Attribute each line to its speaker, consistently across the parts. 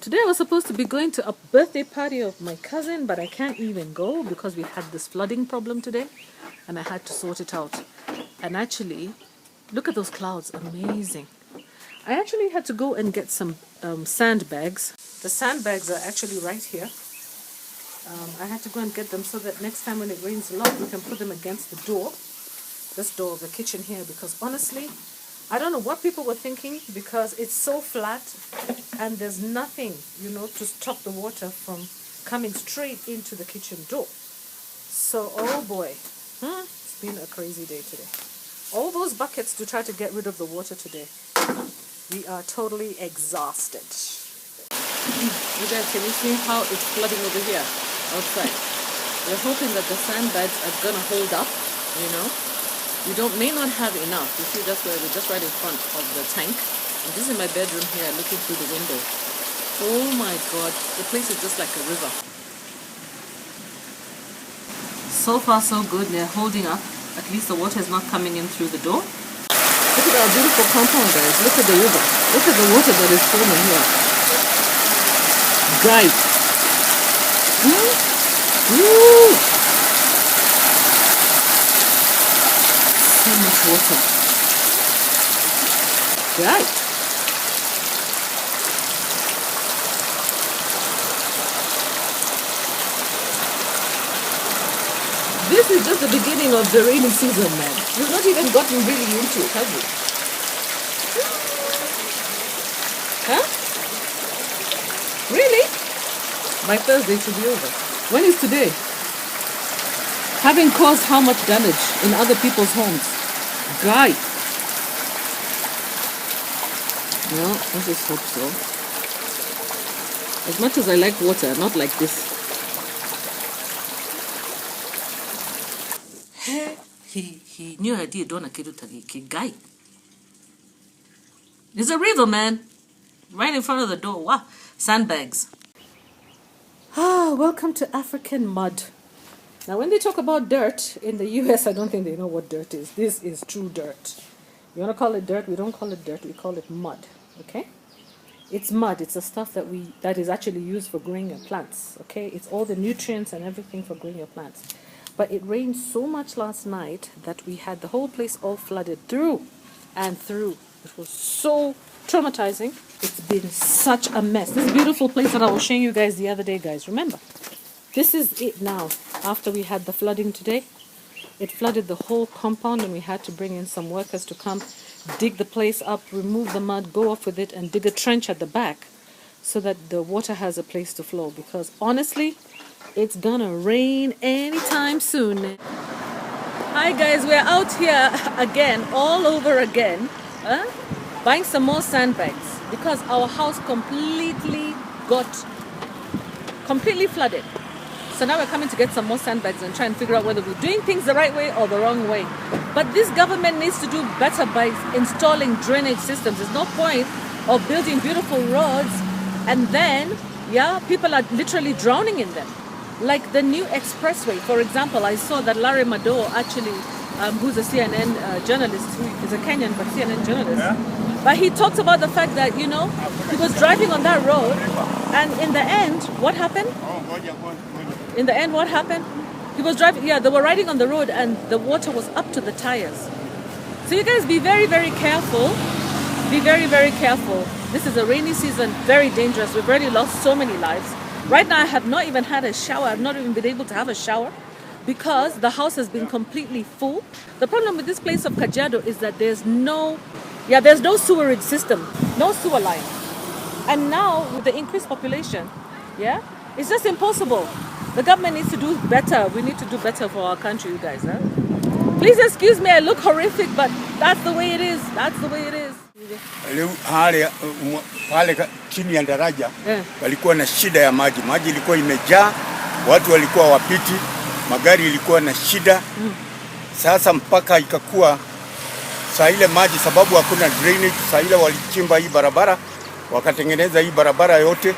Speaker 1: Today I was supposed to be going to a birthday party of my cousin, but I can't even go because we had this flooding problem today and I had to sort it out. And actually, look at those clouds, amazing. I actually had to go and get some sandbags. The sandbags are actually right here. I had to go and get them so that next time when it rains a lot, we can put them against the door. This door of the kitchen here, because honestly, I don't know what people were thinking because it's so flat and there's nothing, to stop the water from coming straight into the kitchen door. So, oh boy, it's been a crazy day today. All those buckets to try to get rid of the water today. We are totally exhausted. You guys, can you see how it's flooding over here outside? We're hoping that the sandbags are going to hold up, We may not have enough. You see, that's where we're just right in front of the tank. And this is my bedroom here, looking through the window. Oh my God, the place is just like a river. So far, so good. They're holding up. At least the water is not coming in through the door. Look at our beautiful compound, guys. Look at the river. Look at the water that is flowing here. Bright. Woo! So much water. Right. This is just the beginning of the rainy season, man. We've not even gotten really into it, have we? Huh? Really? By Thursday should be over. When is today? Having caused how much damage in other people's homes. Guy. No, I just hope so. As much as I like water, not like this. He knew I did don't guy. It's a river, man. Right in front of the door. Wow. Sandbags. Welcome to African mud. Now, when they talk about dirt in the US, I don't think they know what dirt is. This is true dirt. You want to call it dirt? We don't call it dirt. We call it mud. Okay? It's mud. It's the stuff that is actually used for growing your plants. Okay? It's all the nutrients and everything for growing your plants. But it rained so much last night that we had the whole place all flooded through and through. It was so traumatizing. It's been such a mess. This beautiful place that I was showing you guys the other day, guys. Remember? This is it now. After we had the flooding today, it flooded the whole compound and we had to bring in some workers to come dig the place up, remove the mud, go off with it and dig a trench at the back so that the water has a place to flow, because honestly, it's gonna rain anytime soon. Hi guys, we're out here again, all over again, buying some more sandbags because our house completely flooded. So now we're coming to get some more sandbags and try and figure out whether we're doing things the right way or the wrong way. But this government needs to do better by installing drainage systems. There's no point of building beautiful roads and then, people are literally drowning in them. Like the new expressway, for example, I saw that Larry Madowo actually, who's a CNN journalist, who is a Kenyan but CNN journalist, but he talked about the fact that, he was driving on that road and in the end, what happened? He was driving, they were riding on the road and the water was up to the tires. So you guys be very, very careful. Be very, very careful. This is a rainy season, very dangerous. We've already lost so many lives. Right now I have not even had a shower. I've not even been able to have a shower because the house has been completely full. The problem with this place of Kajiado is that there's no sewerage system, no sewer line. And now with the increased population, it's just impossible. The government needs to do better. We need to do better for our country, you guys. Please excuse me, I look horrific, but that's the way it is. That's the way it is.
Speaker 2: Pale chini ya daraja walikuwa na shida ya maji. Maji ilikuwa imejaa, watu walikuwa wapiti, magari ilikuwa na shida. Sasa mpaka ikakuwa saa ile maji, sababu hakuna drainage, saa ile walichimba hii barabara, wakatengeneza hii barabara yote,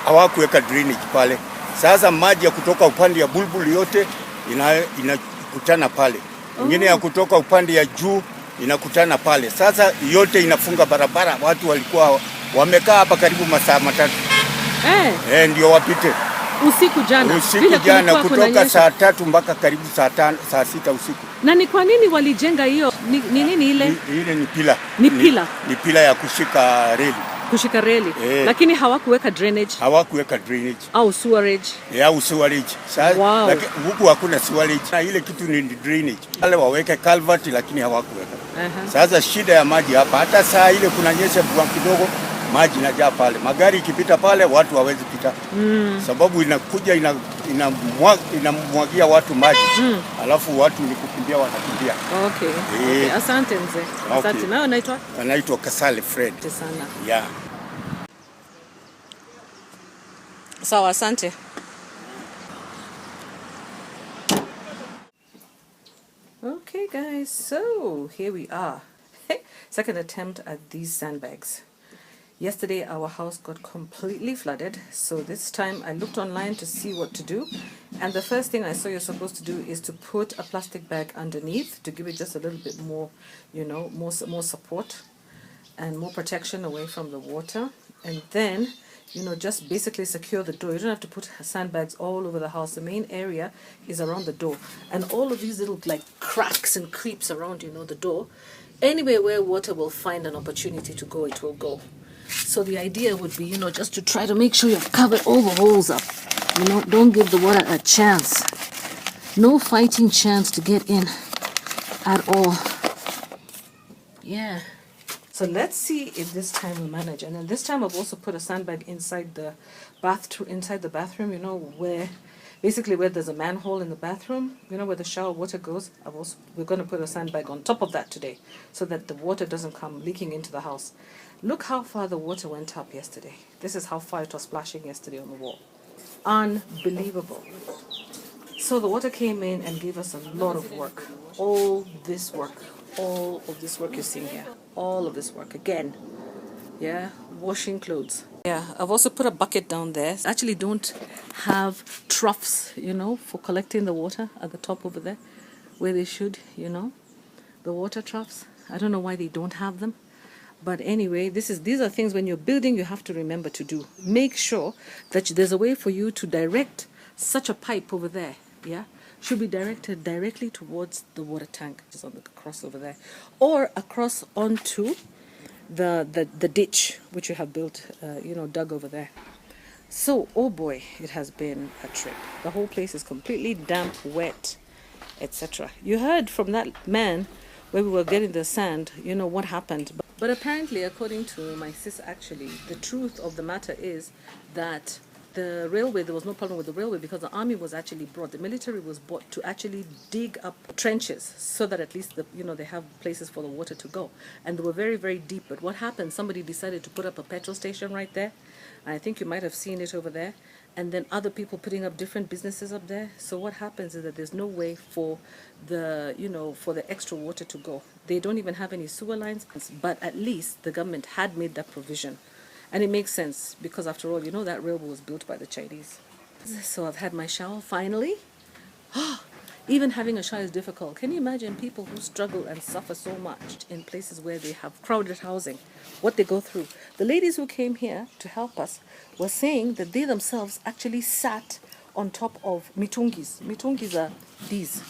Speaker 2: hawakuweka drainage pale. Sasa maji ya kutoka upande ya Bulbul yote inakutana pale. Ingine ya kutoka upande ya juu inakutana pale. Sasa yote inafunga barabara. Watu walikuwa wamekaa hapa karibu masaa matatu. Ndio wapite
Speaker 1: usiku jana.
Speaker 2: Usiku jana kutoka saa 3 mpaka karibu saa 6 usiku.
Speaker 1: Na ni kwa nini walijenga hiyo? Ni nini ile?
Speaker 2: Ile ni pila. Ni pila ya kushika reli.
Speaker 1: Kushika reli. Lakini hawakuweka drainage.
Speaker 2: Hawakuweka drainage.
Speaker 1: Au sewerage.
Speaker 2: Au sewerage. Sasa lakini huku hakuna sewerage. Na ile kitu ni drainage. Wale waweke culvert lakini hawakuweka. Sasa shida ya maji hapa, hata saa ile kunanyesha mvua kidogo, maji inajaa pale. Magari ikipita pale watu hawezi pita. Sababu inakuja inamwagia watu maji. Alafu watu ni kukimbia wanakimbia.
Speaker 1: Okay. Asante mzee. Asante. Nao naitwa?
Speaker 2: Anaitwa Kasale Fred.
Speaker 1: Asante sana.
Speaker 2: Yeah.
Speaker 1: Sawa, asante. Okay guys, so here we are. Second attempt at these sandbags. Yesterday our house got completely flooded, so this time I looked online to see what to do, and the first thing I saw you're supposed to do is to put a plastic bag underneath to give it just a little bit more, you know, more support and more protection away from the water, and then, you know, just basically secure the door. You don't have to put sandbags all over the house. The main area is around the door, and all of these little like cracks and creeps around, you know, the door. Anywhere where water will find an opportunity to go, it will go. So the idea would be, you know, just to try to make sure you've covered all the holes up. You know, don't give the water a chance. No fighting chance to get in at all. Yeah. So let's see if this time we manage. And then this time I've also put a sandbag inside the bathroom, you know, where basically where there's a manhole in the bathroom, you know, where the shower water goes. We're going to put a sandbag on top of that today so that the water doesn't come leaking into the house. Look how far the water went up yesterday. This is how far it was splashing yesterday on the wall. Unbelievable. So the water came in and gave us a lot of work. All of this work you're seeing here. All of this work again. Yeah, washing clothes. Yeah, I've also put a bucket down there. Actually don't have troughs, you know, for collecting the water at the top over there, where they should, you know, the water troughs. I don't know why they don't have them. But anyway, these are things when you're building you have to remember to do. Make sure that there's a way for you to direct such a pipe over there, yeah? Should be directed directly towards the water tank, which is on the cross over there, or across onto the ditch which you have built, you know, dug over there. So, oh boy, it has been a trip. The whole place is completely damp, wet, etc. You heard from that man where we were getting the sand, you know, what happened. But apparently, according to my sis, actually, the truth of the matter is that the railway, there was no problem with the railway because the army was actually brought, the military was brought to actually dig up trenches so that at least, you know, they have places for the water to go. And they were very, very deep. But what happened, somebody decided to put up a petrol station right there. I think you might have seen it over there. And then other people putting up different businesses up there. So what happens is that there's no way for the, you know, for the extra water to go. They don't even have any sewer lines, but at least the government had made that provision. And it makes sense because after all, you know, that railway was built by the Chinese. So I've had my shower finally. Even having a shower is difficult. Can you imagine people who struggle and suffer so much in places where they have crowded housing, what they go through? The ladies who came here to help us were saying that they themselves actually sat on top of mitungis. Mitungis are these.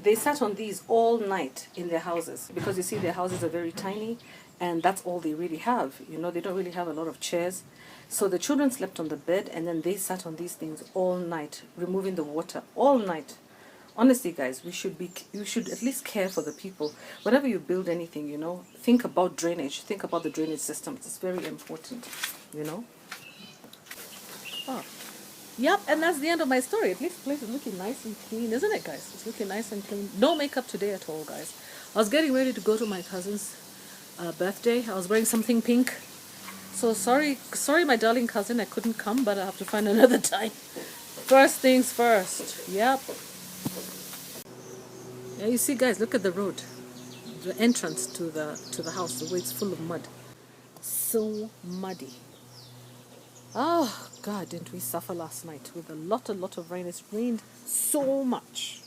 Speaker 1: They sat on these all night in their houses because you see their houses are very tiny and that's all they really have. You know, they don't really have a lot of chairs. So the children slept on the bed and then they sat on these things all night, removing the water all night. Honestly, guys, you should at least care for the people. Whenever you build anything, you know, think about drainage. Think about the drainage system. It's very important, you know. Oh. Yep, and that's the end of my story. At least the place is looking nice and clean, isn't it, guys? It's looking nice and clean. No makeup today at all, guys. I was getting ready to go to my cousin's birthday. I was wearing something pink. So sorry, my darling cousin, I couldn't come, but I have to find another time. First things first. Yep. Yeah, you see, guys, look at the road. The entrance to the house, the way it's full of mud. So muddy. Oh, God, didn't we suffer last night with a lot of rain. It's rained so much.